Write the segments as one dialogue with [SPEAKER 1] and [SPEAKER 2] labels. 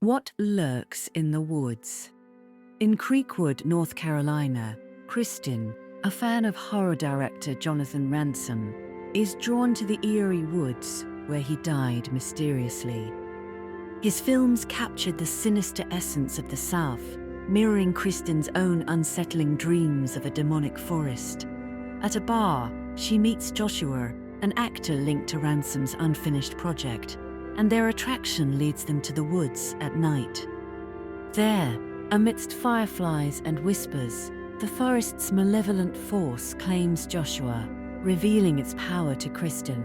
[SPEAKER 1] What lurks in the woods? In Creekwood, North Carolina, Kristin, a fan of horror director Jonathan Ransom, is drawn to the eerie woods where he died mysteriously. His films captured the sinister essence of the South, mirroring Kristin's own unsettling dreams of a demonic forest. At a bar, she meets Joshua, an actor linked to Ransom's unfinished project, and their attraction leads them to the woods at night. There, amidst fireflies and whispers, the forest's malevolent force claims Joshua, revealing its power to Kristin.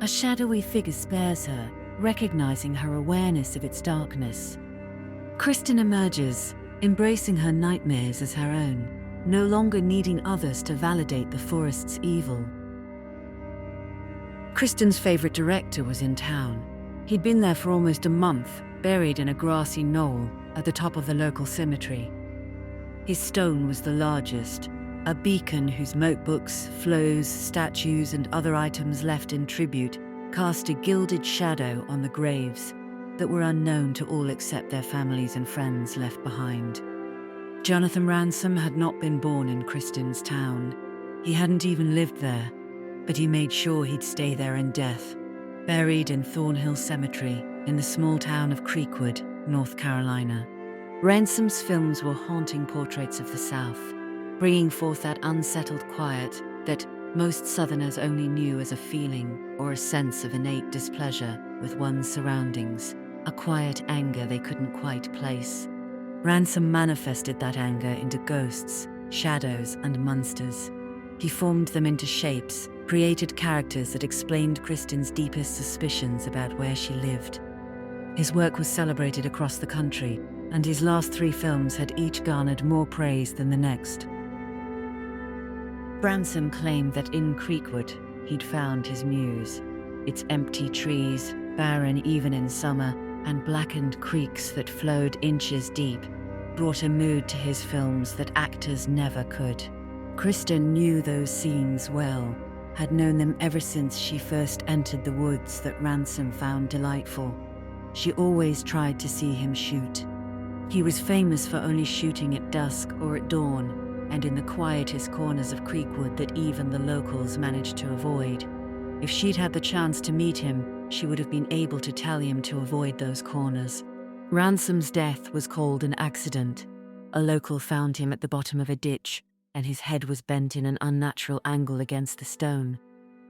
[SPEAKER 1] A shadowy figure spares her, recognizing her awareness of its darkness. Kristin emerges, embracing her nightmares as her own, no longer needing others to validate the forest's evil. Kristin's favorite director was in town. He'd been there for almost a month, buried in a grassy knoll at the top of the local cemetery. His stone was the largest, a beacon whose notebooks, flows, statues, and other items left in tribute cast a gilded shadow on the graves that were unknown to all except their families and friends left behind. Jonathan Ransom had not been born in Kristin's town. He hadn't even lived there, but he made sure he'd stay there in death, buried in Thornhill Cemetery in the small town of Creekwood, North Carolina. Ransom's films were haunting portraits of the South, bringing forth that unsettled quiet that most Southerners only knew as a feeling or a sense of innate displeasure with one's surroundings, a quiet anger they couldn't quite place. Ransom manifested that anger into ghosts, shadows, and monsters. He formed them into shapes, created characters that explained Kristin's deepest suspicions about where she lived. His work was celebrated across the country, and his last 3 films had each garnered more praise than the next. Ransom claimed that in Creekwood, he'd found his muse. Its empty trees, barren even in summer, and blackened creeks that flowed inches deep, brought a mood to his films that actors never could. Kristin knew those scenes well, had known them ever since she first entered the woods that Ransom found delightful. She always tried to see him shoot. He was famous for only shooting at dusk or at dawn, and in the quietest corners of Creekwood that even the locals managed to avoid. If she'd had the chance to meet him, she would have been able to tell him to avoid those corners. Ransom's death was called an accident. A local found him at the bottom of a ditch, and his head was bent in an unnatural angle against the stone.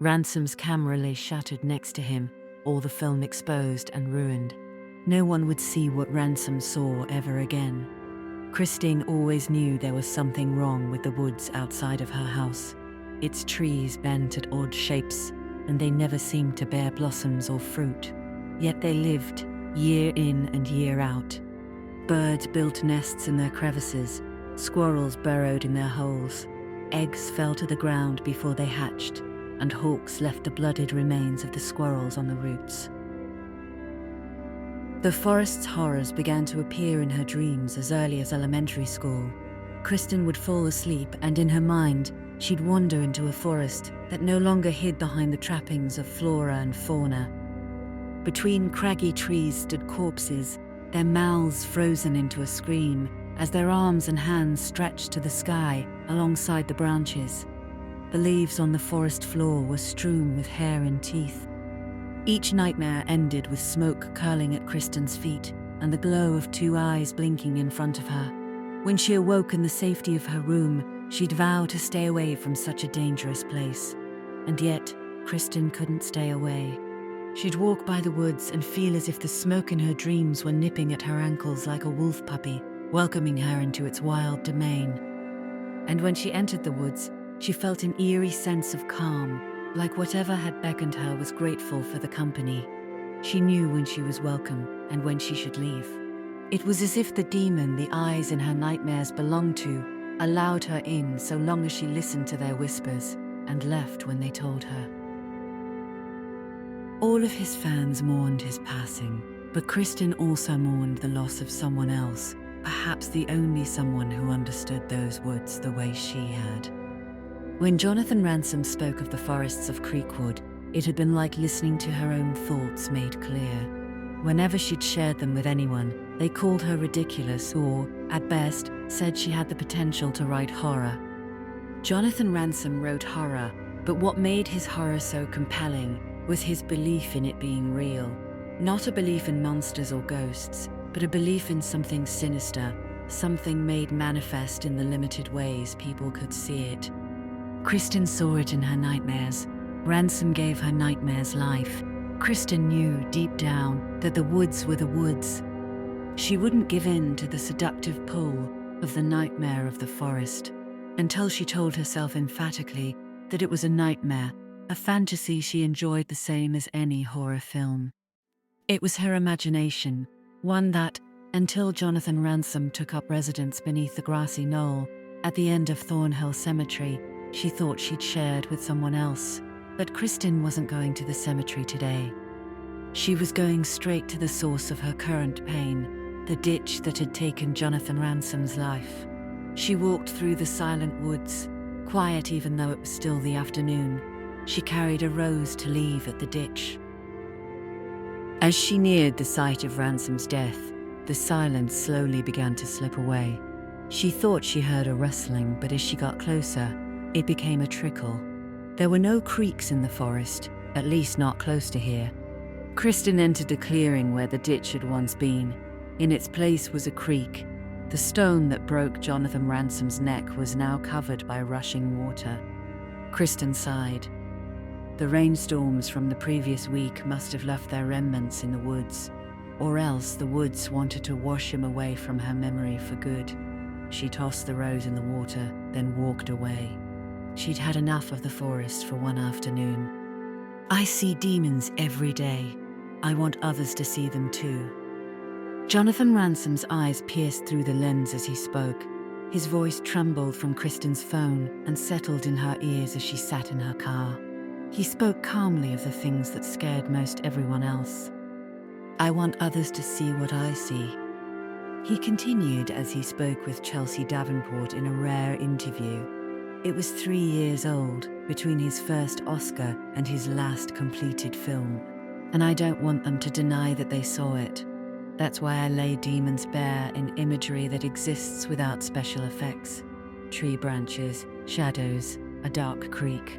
[SPEAKER 1] Ransom's camera lay shattered next to him, all the film exposed and ruined. No one would see what Ransom saw ever again. Kristin always knew there was something wrong with the woods outside of her house. Its trees bent at odd shapes, and they never seemed to bear blossoms or fruit. Yet they lived, year in and year out. Birds built nests in their crevices, squirrels burrowed in their holes, eggs fell to the ground before they hatched, and hawks left the bloodied remains of the squirrels on the roots. The forest's horrors began to appear in her dreams as early as elementary school. Kristin would fall asleep, and in her mind, she'd wander into a forest that no longer hid behind the trappings of flora and fauna. Between craggy trees stood corpses, their mouths frozen into a scream, as their arms and hands stretched to the sky alongside the branches. The leaves on the forest floor were strewn with hair and teeth. Each nightmare ended with smoke curling at Kristin's feet and the glow of 2 eyes blinking in front of her. When she awoke in the safety of her room, she'd vow to stay away from such a dangerous place. And yet, Kristin couldn't stay away. She'd walk by the woods and feel as if the smoke in her dreams were nipping at her ankles like a wolf puppy, welcoming her into its wild domain. And when she entered the woods, she felt an eerie sense of calm, like whatever had beckoned her was grateful for the company. She knew when she was welcome and when she should leave. It was as if the demon the eyes in her nightmares belonged to allowed her in so long as she listened to their whispers and left when they told her. All of his fans mourned his passing, but Kristin also mourned the loss of someone else, perhaps the only someone who understood those woods the way she had. When Jonathan Ransom spoke of the forests of Creekwood, it had been like listening to her own thoughts made clear. Whenever she'd shared them with anyone, They called her ridiculous or, at best, said she had the potential to write horror. Jonathan Ransom wrote horror, but what made his horror so compelling was his belief in it being real. Not a belief in monsters or ghosts, but a belief in something sinister, something made manifest in the limited ways people could see it. Kristin saw it in her nightmares. Ransom gave her nightmares life. Kristin knew deep down that the woods were the woods. She wouldn't give in to the seductive pull of the nightmare of the forest until she told herself emphatically that it was a nightmare, a fantasy she enjoyed the same as any horror film. It was her imagination, one that, until Jonathan Ransom took up residence beneath the grassy knoll at the end of Thornhill Cemetery, she thought she'd shared with someone else. But Kristin wasn't going to the cemetery today. She was going straight to the source of her current pain, the ditch that had taken Jonathan Ransom's life. She walked through the silent woods, quiet even though it was still the afternoon. She carried a rose to leave at the ditch. As she neared the site of Ransom's death, the silence slowly began to slip away. She thought she heard a rustling, but as she got closer, it became a trickle. There were no creeks in the forest, at least not close to here. Kristin entered a clearing where the ditch had once been. In its place was a creek. The stone that broke Jonathan Ransom's neck was now covered by rushing water. Kristin sighed. The rainstorms from the previous week must have left their remnants in the woods, or else the woods wanted to wash him away from her memory for good. She tossed the rose in the water, then walked away. She'd had enough of the forest for one afternoon. I see demons every day. I want others to see them too. Jonathan Ransom's eyes pierced through the lens as he spoke. His voice trembled from Kristin's phone and settled in her ears as she sat in her car. He spoke calmly of the things that scared most everyone else. I want others to see what I see. He continued as he spoke with Chelsea Davenport in a rare interview. It was 3 years old, between his first Oscar and his last completed film. And I don't want them to deny that they saw it. That's why I lay demons bare in imagery that exists without special effects. Tree branches, shadows, a dark creek.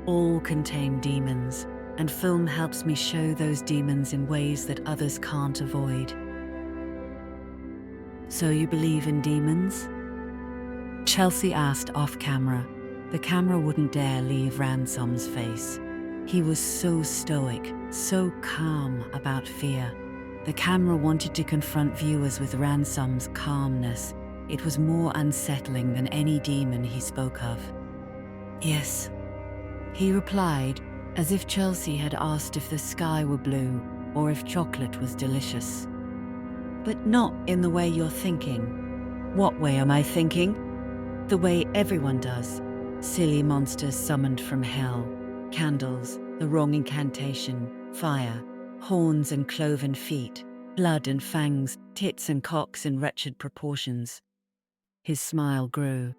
[SPEAKER 1] All contain demons, and film helps me show those demons in ways that others can't avoid. So you believe in demons? Chelsea asked off camera. The camera wouldn't dare leave Ransom's face. He was so stoic, so calm about fear. The camera wanted to confront viewers with Ransom's calmness. It was more unsettling than any demon he spoke of. Yes, he replied, as if Chelsea had asked if the sky were blue or if chocolate was delicious. But not in the way you're thinking. What way am I thinking? The way everyone does. Silly monsters summoned from hell. Candles, the wrong incantation, fire, horns and cloven feet, blood and fangs, tits and cocks in wretched proportions. His smile grew.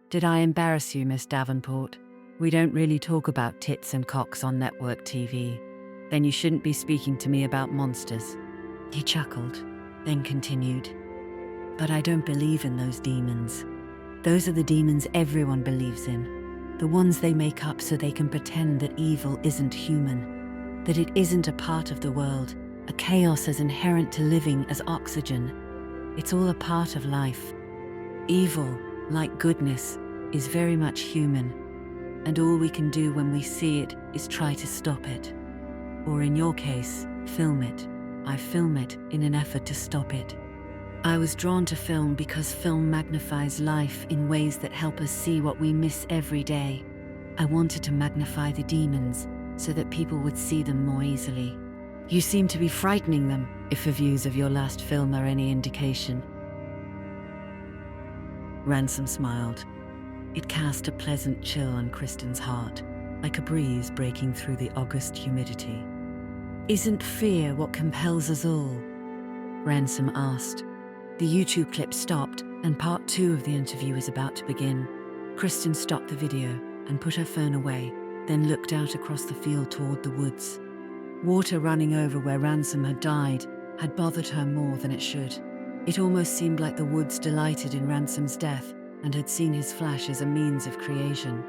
[SPEAKER 1] Did I embarrass you, Miss Davenport? We don't really talk about tits and cocks on network TV. Then you shouldn't be speaking to me about monsters. He chuckled, then continued. But I don't believe in those demons. Those are the demons everyone believes in. The ones they make up so they can pretend that evil isn't human, that it isn't a part of the world, a chaos as inherent to living as oxygen. It's all a part of life. Evil, like goodness, is very much human, and all we can do when we see it is try to stop it. Or in your case, film it. I film it in an effort to stop it. I was drawn to film because film magnifies life in ways that help us see what we miss every day. I wanted to magnify the demons so that people would see them more easily. You seem to be frightening them, if the views of your last film are any indication. Ransom smiled. It cast a pleasant chill on Kristin's heart, like a breeze breaking through the August humidity. Isn't fear what compels us all? Ransom asked. The YouTube clip stopped, and part 2 of the interview was about to begin. Kristin stopped the video and put her phone away, then looked out across the field toward the woods. Water running over where Ransom had died had bothered her more than it should. It almost seemed like the woods delighted in Ransom's death and had seen his flash as a means of creation.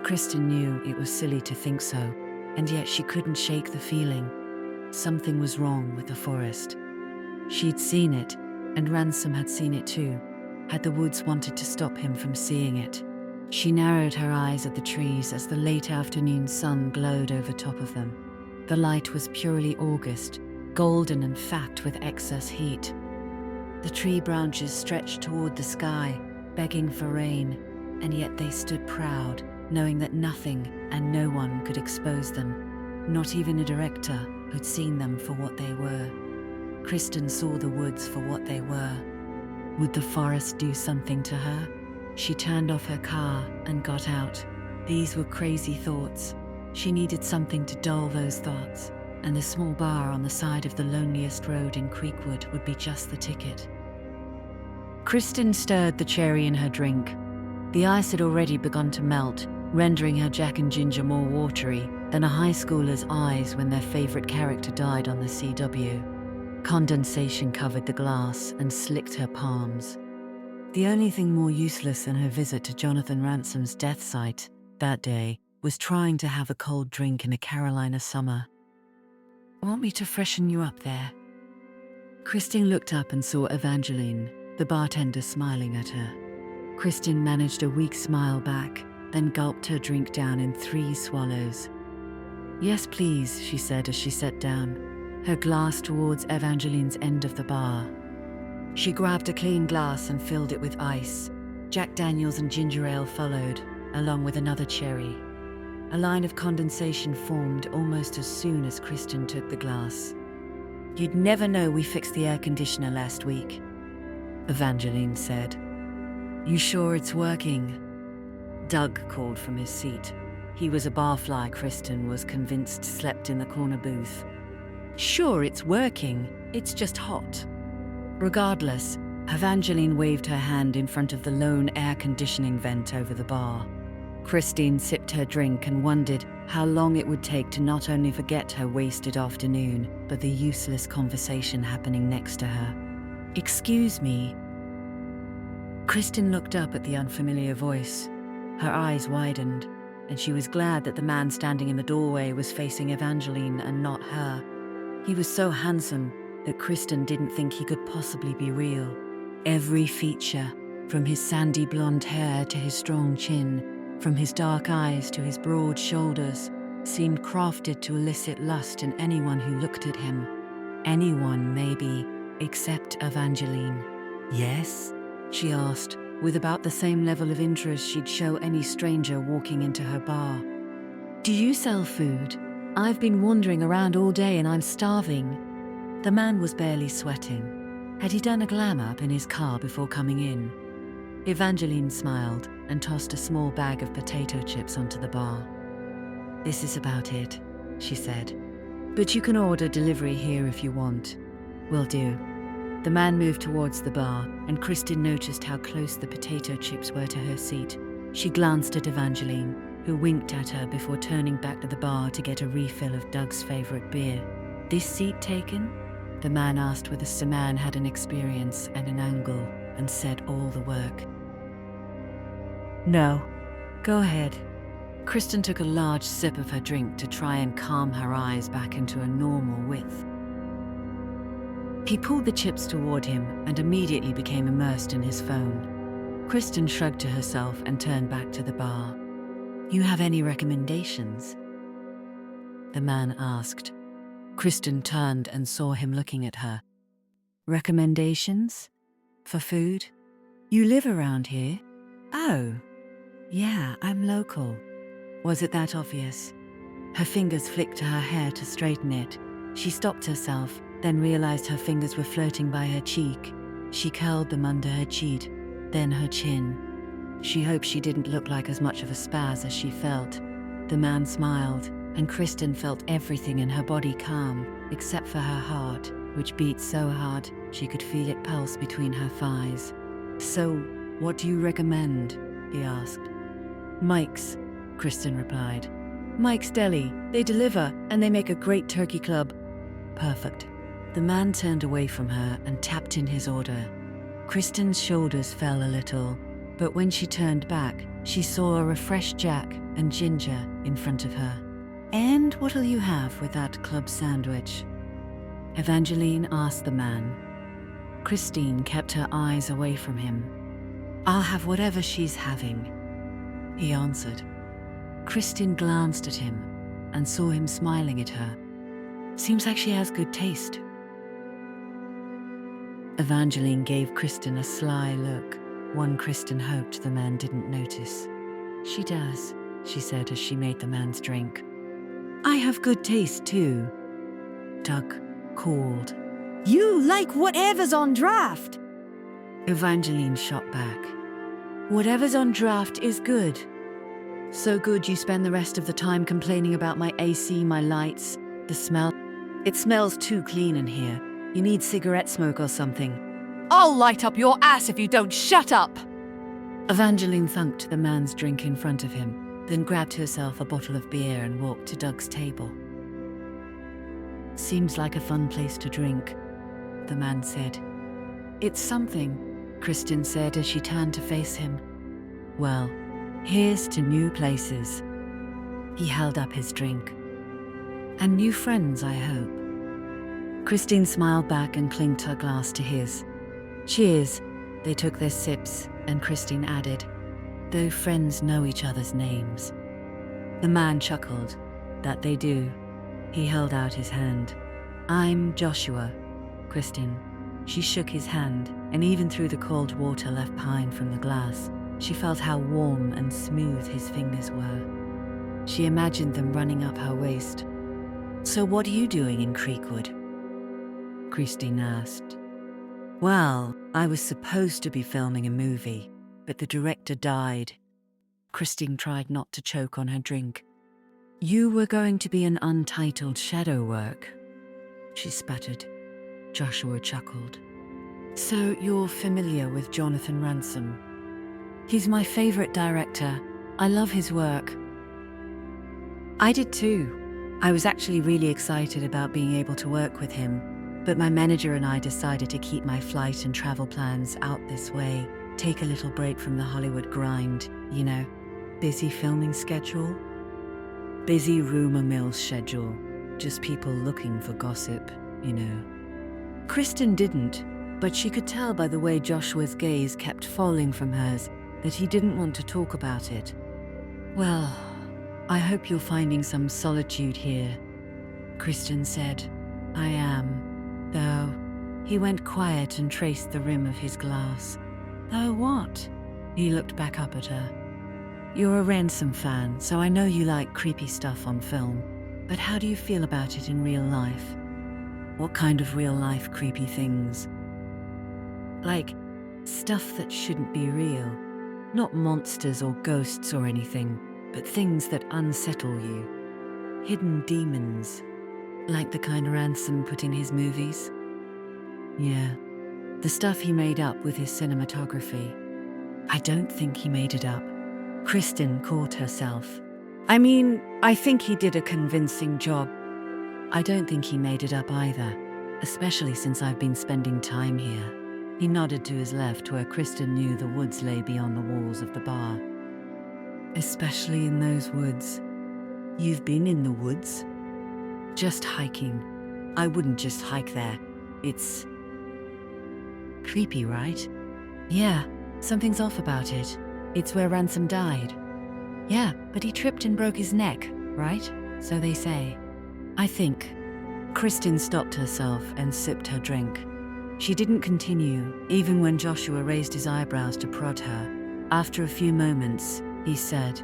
[SPEAKER 1] Kristin knew it was silly to think so, and yet she couldn't shake the feeling. Something was wrong with the forest. She'd seen it, and Ransom had seen it too. Had the woods wanted to stop him from seeing it? She narrowed her eyes at the trees as the late afternoon sun glowed over top of them. The light was purely August, golden and fat with excess heat. The tree branches stretched toward the sky, begging for rain, and yet they stood proud, knowing that nothing and no one could expose them, not even a director who'd seen them for what they were. Kristin saw the woods for what they were. Would the forest do something to her? She turned off her car and got out. These were crazy thoughts. She needed something to dull those thoughts, and the small bar on the side of the loneliest road in Creekwood would be just the ticket. Kristin stirred the cherry in her drink. The ice had already begun to melt, rendering her Jack and Ginger more watery than a high schooler's eyes when their favorite character died on the CW. Condensation covered the glass and slicked her palms. The only thing more useless than her visit to Jonathan Ransom's death site that day was trying to have a cold drink in a Carolina summer. "Want me to freshen you up there?" Kristin looked up and saw Evangeline, the bartender, smiling at her. Kristin managed a weak smile back, then gulped her drink down in 3 swallows. "Yes, please," she said as she sat down, her glass towards Evangeline's end of the bar. She grabbed a clean glass and filled it with ice. Jack Daniels and ginger ale followed, along with another cherry. A line of condensation formed almost as soon as Kristin took the glass. "You'd never know we fixed the air conditioner last week," Evangeline said. "You sure it's working?" Doug called from his seat. He was a barfly Kristin was convinced slept in the corner booth. "Sure it's working, it's just hot." Regardless, Evangeline waved her hand in front of the lone air conditioning vent over the bar. Kristin sipped her drink and wondered how long it would take to not only forget her wasted afternoon, but the useless conversation happening next to her. "Excuse me." Kristin looked up at the unfamiliar voice. Her eyes widened, and she was glad that the man standing in the doorway was facing Evangeline and not her. He was so handsome that Kristin didn't think he could possibly be real. Every feature, from his sandy blonde hair to his strong chin, from his dark eyes to his broad shoulders, seemed crafted to elicit lust in anyone who looked at him. Anyone, maybe, except Evangeline. "Yes?" she asked, with about the same level of interest she'd show any stranger walking into her bar. "Do you sell food? I've been wandering around all day and I'm starving." The man was barely sweating. Had he done a glam up in his car before coming in? Evangeline smiled and tossed a small bag of potato chips onto the bar. "This is about it," she said. "But you can order delivery here if you want." "Will do." The man moved towards the bar, and Kristin noticed how close the potato chips were to her seat. She glanced at Evangeline, who winked at her before turning back to the bar to get a refill of Doug's favorite beer. "This seat taken?" The man asked with a man had an experience and an angle and said all the work. "No. Go ahead." Kristin took a large sip of her drink to try and calm her eyes back into a normal width. He pulled the chips toward him and immediately became immersed in his phone. Kristin shrugged to herself and turned back to the bar. "You have any recommendations?" the man asked. Kristin turned and saw him looking at her. "Recommendations? For food? You live around here?" "Oh, yeah, I'm local." Was it that obvious? Her fingers flicked to her hair to straighten it. She stopped herself, then realized her fingers were floating by her cheek. She curled them under her cheek, then her chin. She hoped she didn't look like as much of a spaz as she felt. The man smiled, and Kristin felt everything in her body calm, except for her heart, which beat so hard she could feel it pulse between her thighs. "So, what do you recommend?" he asked. "Mike's," Kristin replied. "Mike's Deli. They deliver, and they make a great turkey club." "Perfect." The man turned away from her and tapped in his order. Kristin's shoulders fell a little, but when she turned back, she saw a refreshed Jack and ginger in front of her. "And what'll you have with that club sandwich?" Evangeline asked the man. Kristin kept her eyes away from him. "I'll have whatever she's having," he answered. Kristin glanced at him and saw him smiling at her. "Seems like she has good taste." Evangeline gave Kristin a sly look, one Kristin hoped the man didn't notice. "She does," she said as she made the man's drink. "I have good taste too," Doug called.
[SPEAKER 2] "You like whatever's on draft!"
[SPEAKER 1] Evangeline shot back. "Whatever's on draft is good. So good you spend the rest of the time complaining about my AC, my lights, the smell. It smells too clean in here. You need cigarette smoke or something."
[SPEAKER 2] "I'll light up your ass if you don't shut up!"
[SPEAKER 1] Evangeline thunked the man's drink in front of him, then grabbed herself a bottle of beer and walked to Doug's table. "Seems like a fun place to drink," the man said. "It's something," Kristin said as she turned to face him. "Well, here's to new places." He held up his drink. "And new friends, I hope." Kristin smiled back and clinked her glass to his. "Cheers." They took their sips, and Kristin added, "Though friends know each other's names." The man chuckled. "That they do." He held out his hand. "I'm Joshua." Kristin. She shook his hand, and even through the cold water left behind from the glass, she felt how warm and smooth his fingers were. She imagined them running up her waist. "So what are you doing in Creekwood?" Kristin asked. "Well, I was supposed to be filming a movie, but the director died." Kristin tried not to choke on her drink. "You were going to be an untitled shadow work," she sputtered. Joshua chuckled. "So you're familiar with Jonathan Ransom?" "He's my favorite director. I love his work." "I did too. I was actually really excited about being able to work with him, but my manager and I decided to keep my flight and travel plans out this way, take a little break from the Hollywood grind, you know, busy filming schedule. Busy rumor mill schedule, just people looking for gossip, you know." Kristin didn't, but she could tell by the way Joshua's gaze kept falling from hers that he didn't want to talk about it. "Well, I hope you're finding some solitude here," Kristin said. "I am, though." He went quiet and traced the rim of his glass. "Though what?" He looked back up at her. "You're a Ransom fan, so I know you like creepy stuff on film. But how do you feel about it in real life?" "What kind of real-life creepy things?" "Like, stuff that shouldn't be real. Not monsters or ghosts or anything, but things that unsettle you. Hidden demons. Like the kind Ransom put in his movies?" "Yeah. The stuff he made up with his cinematography." "I don't think he made it up." Kristin caught herself. "I mean, I think he did a convincing job." "I don't think he made it up either, especially since I've been spending time here." He nodded to his left where Kristin knew the woods lay beyond the walls of the bar. "Especially in those woods." "You've been in the woods?" "Just hiking. I wouldn't just hike there. It's creepy, right?" "Yeah, something's off about it. It's where Ransom died." "Yeah, but he tripped and broke his neck, right? So they say." "I think." Kristin stopped herself and sipped her drink. She didn't continue, even when Joshua raised his eyebrows to prod her. After a few moments, he said,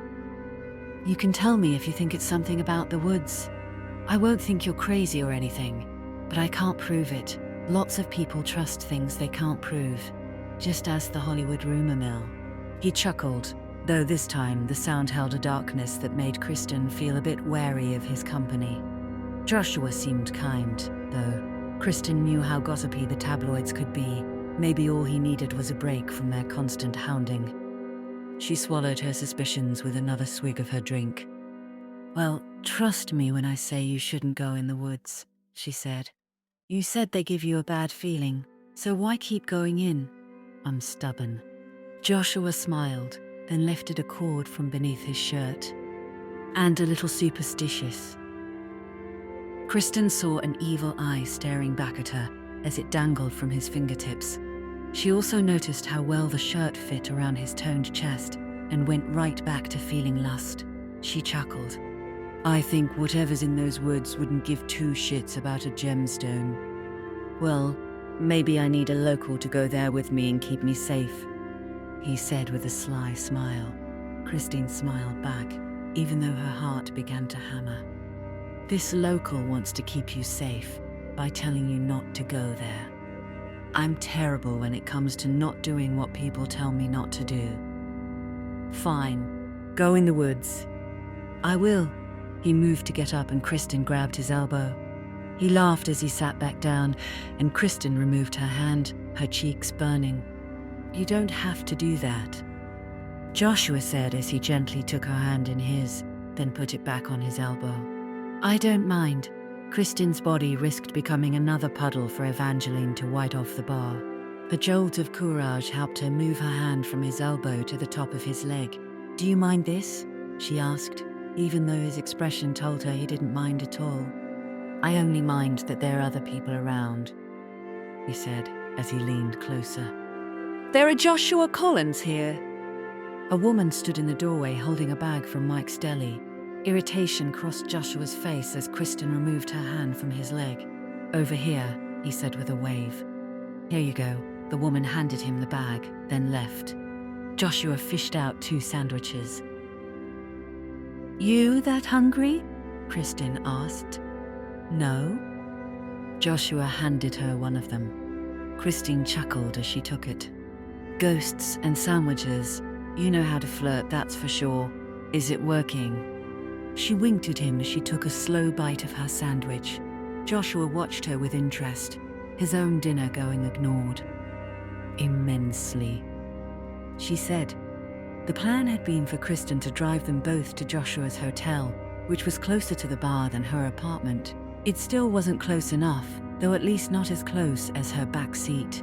[SPEAKER 1] "You can tell me if you think it's something about the woods. I won't think you're crazy or anything, but I can't prove it. Lots of people trust things they can't prove, just as the Hollywood rumor mill." He chuckled, though this time the sound held a darkness that made Kristin feel a bit wary of his company. Joshua seemed kind, though. Kristin knew how gossipy the tabloids could be. Maybe all he needed was a break from their constant hounding. She swallowed her suspicions with another swig of her drink. "Well, trust me when I say you shouldn't go in the woods," she said. You said they give you a bad feeling, so why keep going in? I'm stubborn. Joshua smiled, then lifted a cord from beneath his shirt. And a little superstitious. Kristin saw an evil eye staring back at her as it dangled from his fingertips. She also noticed how well the shirt fit around his toned chest and went right back to feeling lust. She chuckled. I think whatever's in those woods wouldn't give two shits about a gemstone. Well, maybe I need a local to go there with me and keep me safe, he said with a sly smile. Kristin smiled back, even though her heart began to hammer. This local wants to keep you safe by telling you not to go there. I'm terrible when it comes to not doing what people tell me not to do. Fine, go in the woods. I will. He moved to get up and Kristin grabbed his elbow. He laughed as he sat back down, and Kristin removed her hand, her cheeks burning. You don't have to do that, Joshua said as he gently took her hand in his, then put it back on his elbow. I don't mind. Kristin's body risked becoming another puddle for Evangeline to wipe off the bar. A jolt of courage helped her move her hand from his elbow to the top of his leg. Do you mind this? She asked, even though his expression told her he didn't mind at all. I only mind that there are other people around, he said as he leaned closer.
[SPEAKER 2] There are Joshua Collins here.
[SPEAKER 1] A woman stood in the doorway holding a bag from Mike's deli. Irritation crossed Joshua's face as Kristin removed her hand from his leg. Over here, he said with a wave. Here you go. The woman handed him the bag, then left. Joshua fished out 2 sandwiches. You that hungry? Kristin asked. No. Joshua handed her one of them. Kristin chuckled as she took it. Ghosts and sandwiches. You know how to flirt, that's for sure. Is it working? She winked at him as she took a slow bite of her sandwich. Joshua watched her with interest, his own dinner going ignored. Immensely, she said. The plan had been for Kristin to drive them both to Joshua's hotel, which was closer to the bar than her apartment. It still wasn't close enough, though at least not as close as her back seat.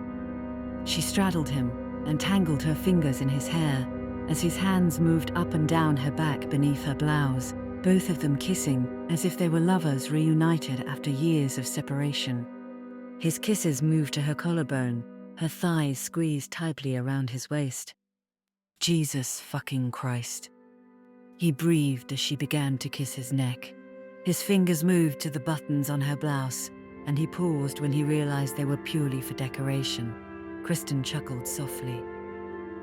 [SPEAKER 1] She straddled him and tangled her fingers in his hair as his hands moved up and down her back beneath her blouse, both of them kissing as if they were lovers reunited after years of separation. His kisses moved to her collarbone, her thighs squeezed tightly around his waist. Jesus fucking Christ. He breathed as she began to kiss his neck. His fingers moved to the buttons on her blouse, and he paused when he realized they were purely for decoration. Kristin chuckled softly.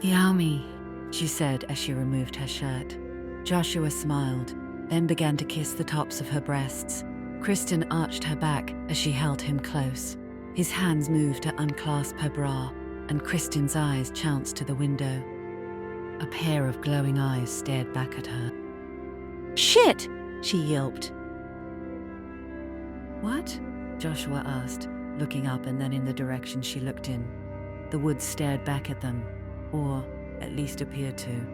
[SPEAKER 1] Yummy, she said as she removed her shirt. Joshua smiled, then began to kiss the tops of her breasts. Kristin arched her back as she held him close. His hands moved to unclasp her bra, and Kristin's eyes chanced to the window. A pair of glowing eyes stared back at her. Shit! She yelped. What? Joshua asked, looking up and then in the direction she looked in. The woods stared back at them, or at least appeared to.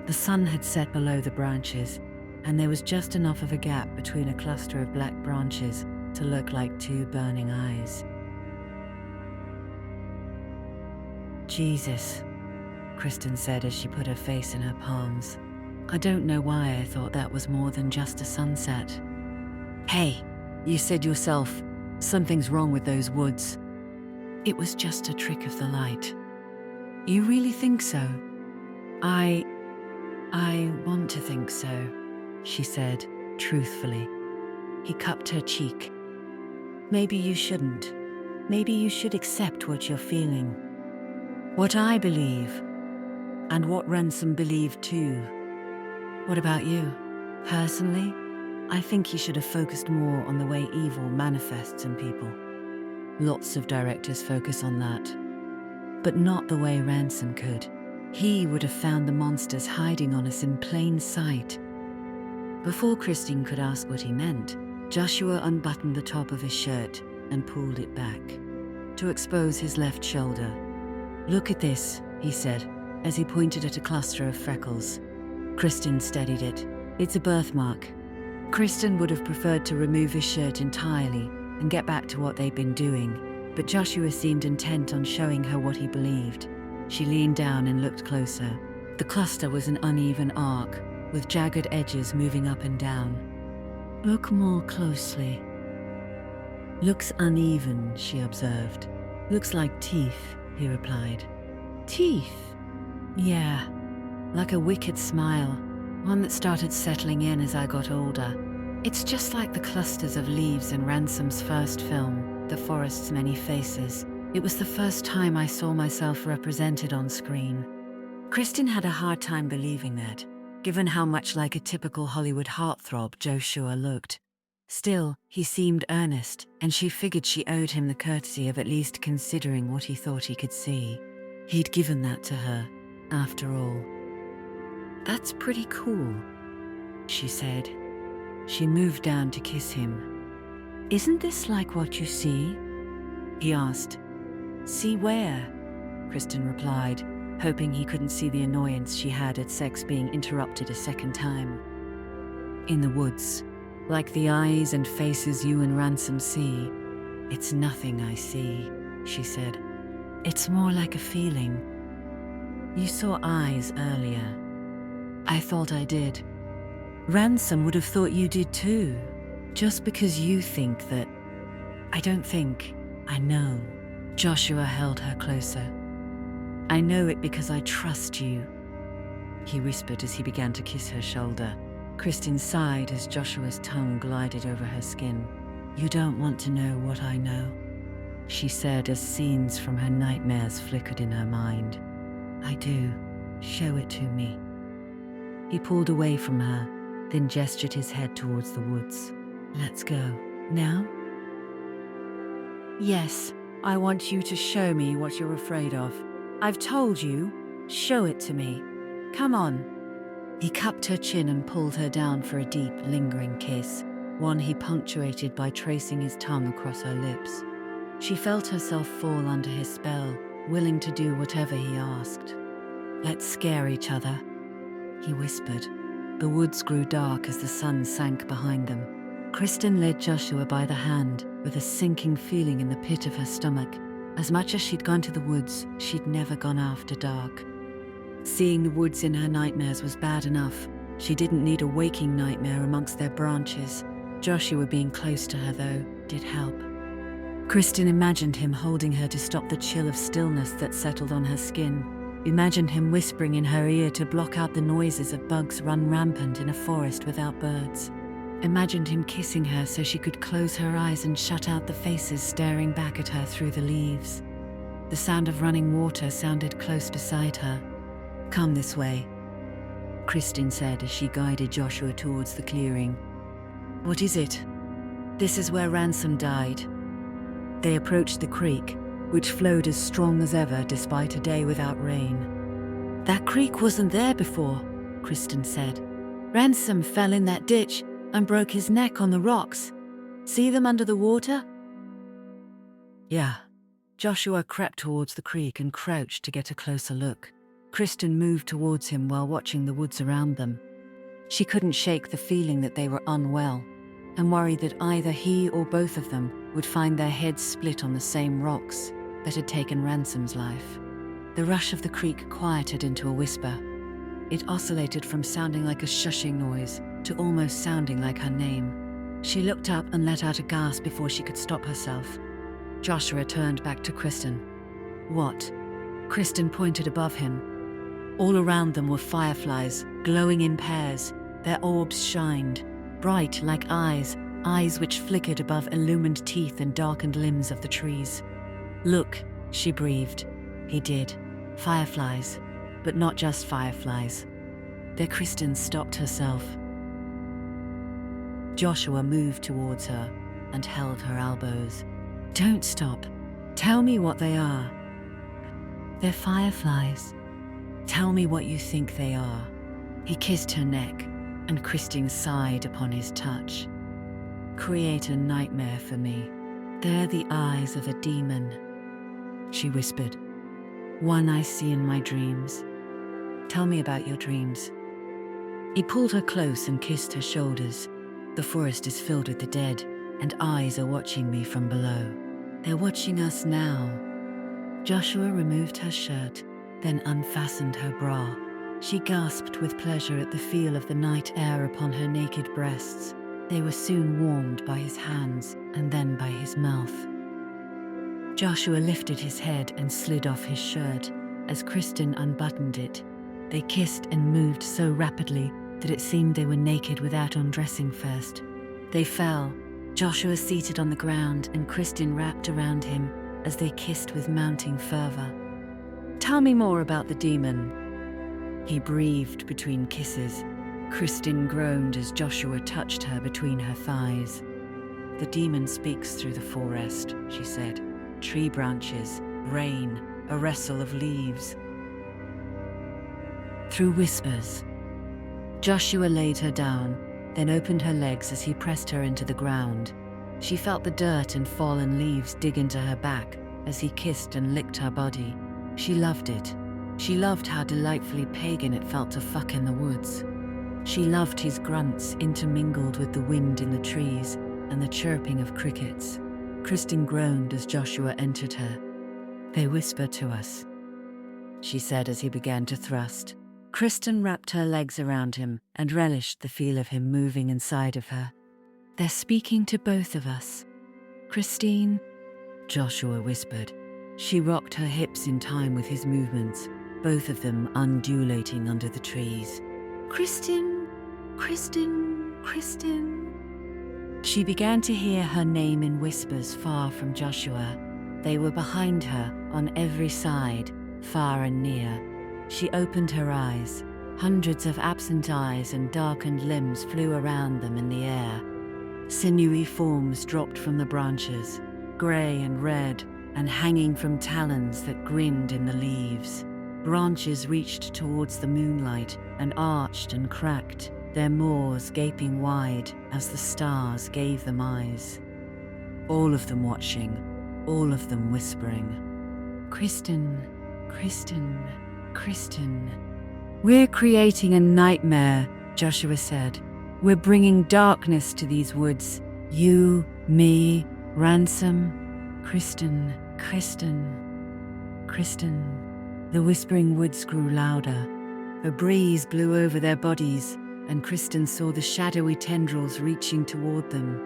[SPEAKER 1] The sun had set below the branches, and there was just enough of a gap between a cluster of black branches to look like 2 burning eyes. Jesus, Kristin said as she put her face in her palms. I don't know why I thought that was more than just a sunset. Hey, you said yourself, something's wrong with those woods. It was just a trick of the light. You really think so? I want to think so, she said, truthfully. He cupped her cheek. Maybe you shouldn't. Maybe you should accept what you're feeling. What I believe, and what Ransom believed too. What about you? Personally, I think you should have focused more on the way evil manifests in people. Lots of directors focus on that, but not the way Ransom could. He would have found the monsters hiding on us in plain sight. Before Kristin could ask what he meant, Joshua unbuttoned the top of his shirt and pulled it back to expose his left shoulder. Look at this, he said, as he pointed at a cluster of freckles. Kristin steadied it. It's a birthmark. Kristin would have preferred to remove his shirt entirely, and get back to what they'd been doing, but Joshua seemed intent on showing her what he believed. She leaned down and looked closer. The cluster was an uneven arc, with jagged edges moving up and down. "Look more closely." "Looks uneven," she observed. "Looks like teeth," he replied. "Teeth?" "Yeah, like a wicked smile, one that started settling in as I got older. It's just like the clusters of leaves in Ransom's first film, The Forest's Many Faces. It was the first time I saw myself represented on screen." Kristin had a hard time believing that, given how much like a typical Hollywood heartthrob Joshua looked. Still, he seemed earnest, and she figured she owed him the courtesy of at least considering what he thought he could see. He'd given that to her, after all. "That's pretty cool," she said. She moved down to kiss him. "Isn't this like what you see?" he asked. "See where?" Kristin replied, hoping he couldn't see the annoyance she had at sex being interrupted a second time. "In the woods, like the eyes and faces you and Ransom see. It's nothing I see," she said. "It's more like a feeling. You saw eyes earlier." "I thought I did. Ransom would have thought you did too, just because you think that." "I don't think, I know." Joshua held her closer. "I know it because I trust you," he whispered as he began to kiss her shoulder. Kristin sighed as Joshua's tongue glided over her skin. "You don't want to know what I know," she said as scenes from her nightmares flickered in her mind. "I do. Show it to me." He pulled away from her, then gestured his head towards the woods. "Let's go. Now?" "Yes, I want you to show me what you're afraid of. I've told you. Show it to me. Come on." He cupped her chin and pulled her down for a deep, lingering kiss, one he punctuated by tracing his tongue across her lips. She felt herself fall under his spell, willing to do whatever he asked. "Let's scare each other," he whispered. The woods grew dark as the sun sank behind them. Kristin led Joshua by the hand, with a sinking feeling in the pit of her stomach. As much as she'd gone to the woods, she'd never gone after dark. Seeing the woods in her nightmares was bad enough. She didn't need a waking nightmare amongst their branches. Joshua being close to her, though, did help. Kristin imagined him holding her to stop the chill of stillness that settled on her skin. Imagined him whispering in her ear to block out the noises of bugs run rampant in a forest without birds. Imagined him kissing her so she could close her eyes and shut out the faces staring back at her through the leaves. The sound of running water sounded close beside her. "Come this way," Kristin said as she guided Joshua towards the clearing. "What is it?" "This is where Ransom died." They approached the creek, which flowed as strong as ever despite a day without rain. "That creek wasn't there before," Kristin said. "Ransom fell in that ditch and broke his neck on the rocks. See them under the water?" "Yeah." Joshua crept towards the creek and crouched to get a closer look. Kristin moved towards him while watching the woods around them. She couldn't shake the feeling that they were unwell, and worried that either he or both of them would find their heads split on the same rocks that had taken Ransom's life. The rush of the creek quieted into a whisper. It oscillated from sounding like a shushing noise to almost sounding like her name. She looked up and let out a gasp before she could stop herself. Joshua turned back to Kristin. "What?" Kristin pointed above him. All around them were fireflies, glowing in pairs. Their orbs shined, bright like eyes, eyes which flickered above illumined teeth and darkened limbs of the trees. "Look," she breathed. He did. Fireflies, but not just fireflies. There Kristin stopped herself. Joshua moved towards her and held her elbows. "Don't stop. Tell me what they are." "They're fireflies." "Tell me what you think they are." He kissed her neck, and Kristin sighed upon his touch. "Create a nightmare for me. They're the eyes of a demon," she whispered. "One I see in my dreams." "Tell me about your dreams." He pulled her close and kissed her shoulders. "The forest is filled with the dead, and eyes are watching me from below. They're watching us now. Joshua removed her shirt, then unfastened her bra. She gasped with pleasure at the feel of the night air upon her naked breasts. They were soon warmed by his hands and then by his mouth. Joshua lifted his head and slid off his shirt as Kristin unbuttoned it. They kissed and moved so rapidly that it seemed they were naked without undressing first. They fell, Joshua seated on the ground and Kristin wrapped around him as they kissed with mounting fervor.
[SPEAKER 2] Tell me more about the demon.
[SPEAKER 1] He breathed between kisses. Kristin groaned as Joshua touched her between her thighs. The demon speaks through the forest, she said. Tree branches, rain, a rustle of leaves. Through whispers. Joshua laid her down, then opened her legs as he pressed her into the ground. She felt the dirt and fallen leaves dig into her back as he kissed and licked her body. She loved it. She loved how delightfully pagan it felt to fuck in the woods. She loved his grunts intermingled with the wind in the trees and the chirping of crickets. Kristin groaned as Joshua entered her. "They whisper to us," she said as he began to thrust. Kristin wrapped her legs around him and relished the feel of him moving inside of her. "They're speaking to both of us. Christine," Joshua whispered. She rocked her hips in time with his movements, both of them undulating under the trees. "Kristin, Kristin, Kristin." She began to hear her name in whispers far from Joshua. They were behind her, on every side, far and near. She opened her eyes. Hundreds of absent eyes and darkened limbs flew around them in the air. Sinewy forms dropped from the branches, grey and red, and hanging from talons that grinned in the leaves. Branches reached towards the moonlight and arched and cracked, their maws gaping wide as the stars gave them eyes. All of them watching, all of them whispering. "Kristin, Kristin, Kristin." "We're creating a nightmare," Joshua said. "We're bringing darkness to these woods. You, me, Ransom, Kristin, Kristin, Kristin." The whispering woods grew louder. A breeze blew over their bodies, and Kristin saw the shadowy tendrils reaching toward them.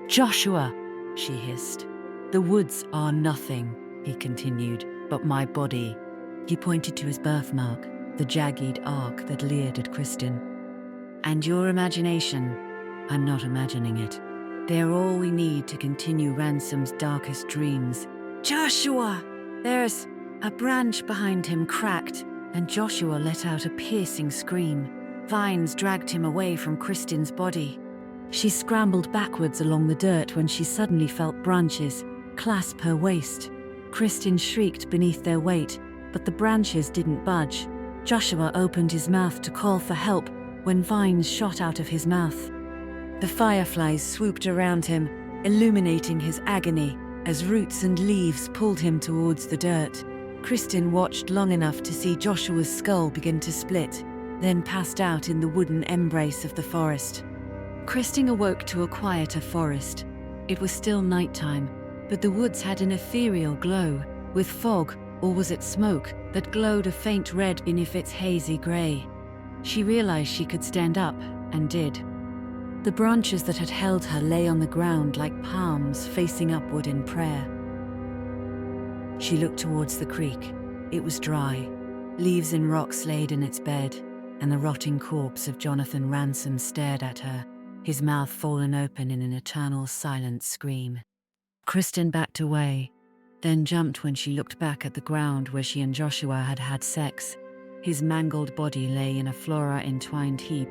[SPEAKER 1] "Joshua," she hissed. "The woods are nothing," he continued, "but my body." He pointed to his birthmark, the jagged arc that leered at Kristin. "And your imagination, I'm not imagining it. They're all we need to continue Ransom's darkest dreams." "Joshua!" There's a branch behind him cracked, and Joshua let out a piercing scream. Vines dragged him away from Kristin's body. She scrambled backwards along the dirt when she suddenly felt branches clasp her waist. Kristin shrieked beneath their weight, but the branches didn't budge. Joshua opened his mouth to call for help when vines shot out of his mouth. The fireflies swooped around him, illuminating his agony as roots and leaves pulled him towards the dirt. Kristin watched long enough to see Joshua's skull begin to split, then passed out in the wooden embrace of the forest. Kristin awoke to a quieter forest. It was still nighttime, but the woods had an ethereal glow, with fog, or was it smoke, that glowed a faint red beneath its hazy grey. She realized she could stand up, and did. The branches that had held her lay on the ground like palms facing upward in prayer. She looked towards the creek. It was dry. Leaves and rocks laid in its bed, and the rotting corpse of Jonathan Ransom stared at her, his mouth fallen open in an eternal silent scream. Kristin backed away, then jumped when she looked back at the ground where she and Joshua had had sex. His mangled body lay in a flora-entwined heap,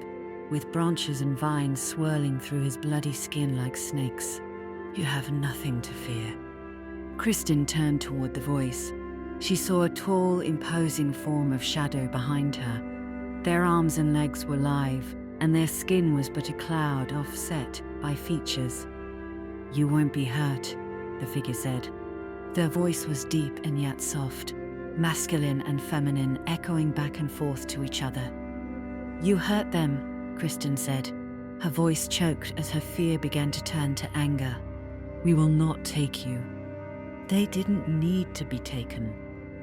[SPEAKER 1] with branches and vines swirling through his bloody skin like snakes. "You have nothing to fear." Kristin turned toward the voice. She saw a tall, imposing form of shadow behind her. Their arms and legs were live, and their skin was but a cloud offset by features. "You won't be hurt," the figure said. Their voice was deep and yet soft, masculine and feminine, echoing back and forth to each other. "You hurt them," Kristin said. Her voice choked as her fear began to turn to anger. "We will not take you." They didn't need to be taken.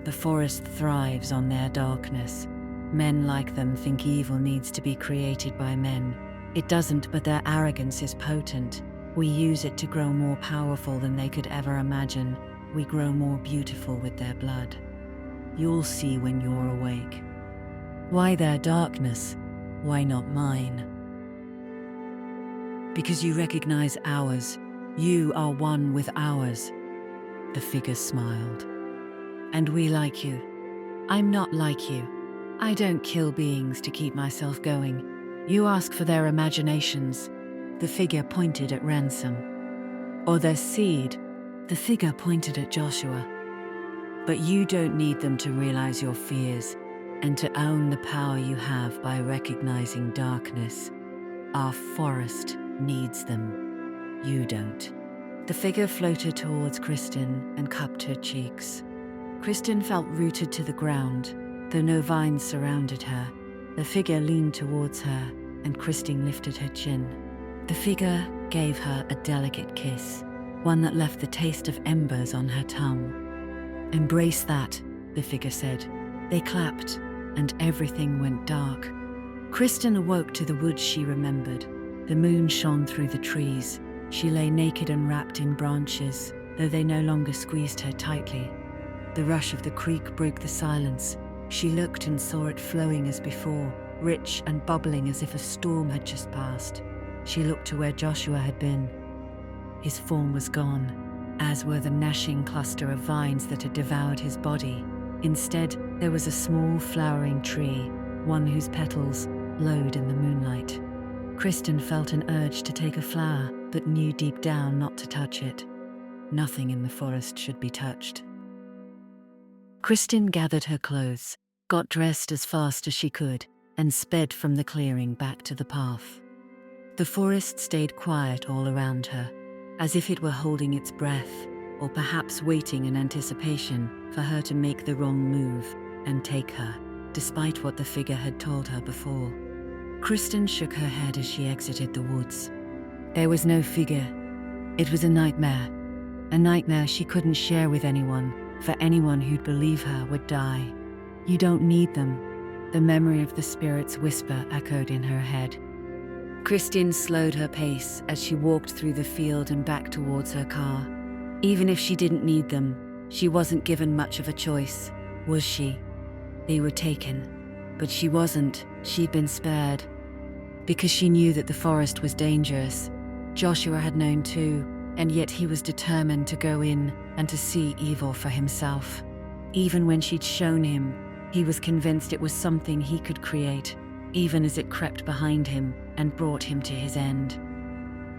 [SPEAKER 1] The forest thrives on their darkness. Men like them think evil needs to be created by men. It doesn't, but their arrogance is potent. We use it to grow more powerful than they could ever imagine. We grow more beautiful with their blood. You'll see when you're awake. Why their darkness? Why not mine? Because you recognize ours. You are one with ours. The figure smiled. And we like you. I'm not like you. I don't kill beings to keep myself going. You ask for their imaginations. The figure pointed at Ransom. Or their seed. The figure pointed at Joshua. But you don't need them to realize your fears and to own the power you have by recognizing darkness. Our forest needs them. You don't. The figure floated towards Kristin and cupped her cheeks. Kristin felt rooted to the ground, though no vines surrounded her. The figure leaned towards her, and Kristin lifted her chin. The figure gave her a delicate kiss, one that left the taste of embers on her tongue. "Embrace that," the figure said. They clapped, and everything went dark. Kristin awoke to the woods she remembered. The moon shone through the trees. She lay naked and wrapped in branches, though they no longer squeezed her tightly. The rush of the creek broke the silence. She looked and saw it flowing as before, rich and bubbling as if a storm had just passed. She looked to where Joshua had been. His form was gone, as were the gnashing cluster of vines that had devoured his body. Instead, there was a small flowering tree, one whose petals glowed in the moonlight. Kristin felt an urge to take a flower, but knew deep down not to touch it. Nothing in the forest should be touched. Kristin gathered her clothes, got dressed as fast as she could, and sped from the clearing back to the path. The forest stayed quiet all around her, as if it were holding its breath, or perhaps waiting in anticipation for her to make the wrong move and take her, despite what the figure had told her before. Kristin shook her head as she exited the woods. There was no figure. It was a nightmare she couldn't share with anyone, for anyone who'd believe her would die. "You don't need them," the memory of the spirit's whisper echoed in her head. Kristin slowed her pace as she walked through the field and back towards her car. Even if she didn't need them, she wasn't given much of a choice, was she? They were taken. But she wasn't. She'd been spared. Because she knew that the forest was dangerous. Joshua had known too, and yet he was determined to go in and to see evil for himself. Even when she'd shown him, he was convinced it was something he could create, even as it crept behind him and brought him to his end.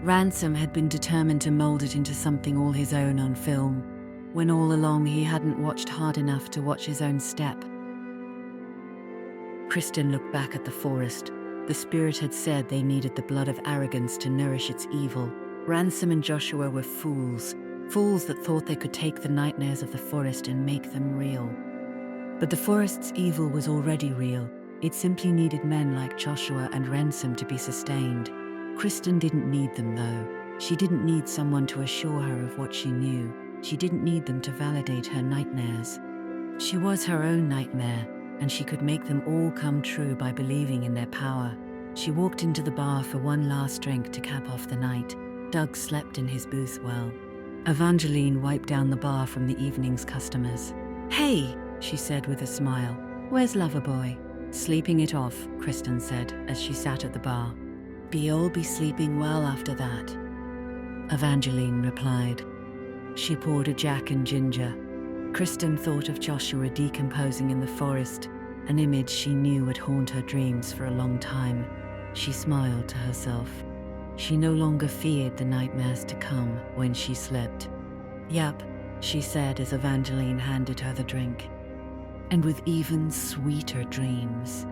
[SPEAKER 1] Ransom had been determined to mold it into something all his own on film, when all along he hadn't watched hard enough to watch his own step. Kristin looked back at the forest. The spirit had said they needed the blood of arrogance to nourish its evil. Ransom and Joshua were fools that thought they could take the nightmares of the forest and make them real. But the forest's evil was already real. It simply needed men like Joshua and Ransom to be sustained. Kristin didn't need them, though. She didn't need someone to assure her of what she knew. She didn't need them to validate her nightmares. She was her own nightmare, and she could make them all come true by believing in their power. She walked into the bar for one last drink to cap off the night. Doug slept in his booth well. Evangeline wiped down the bar from the evening's customers. "Hey," she said with a smile. "Where's Loverboy?" "Sleeping it off," Kristin said as she sat at the bar. "You'll be sleeping well after that," Evangeline replied. She poured a Jack and ginger. Kristin thought of Joshua decomposing in the forest, an image she knew would haunt her dreams for a long time. She smiled to herself. She no longer feared the nightmares to come when she slept. "Yup," she said as Evangeline handed her the drink. "And with even sweeter dreams."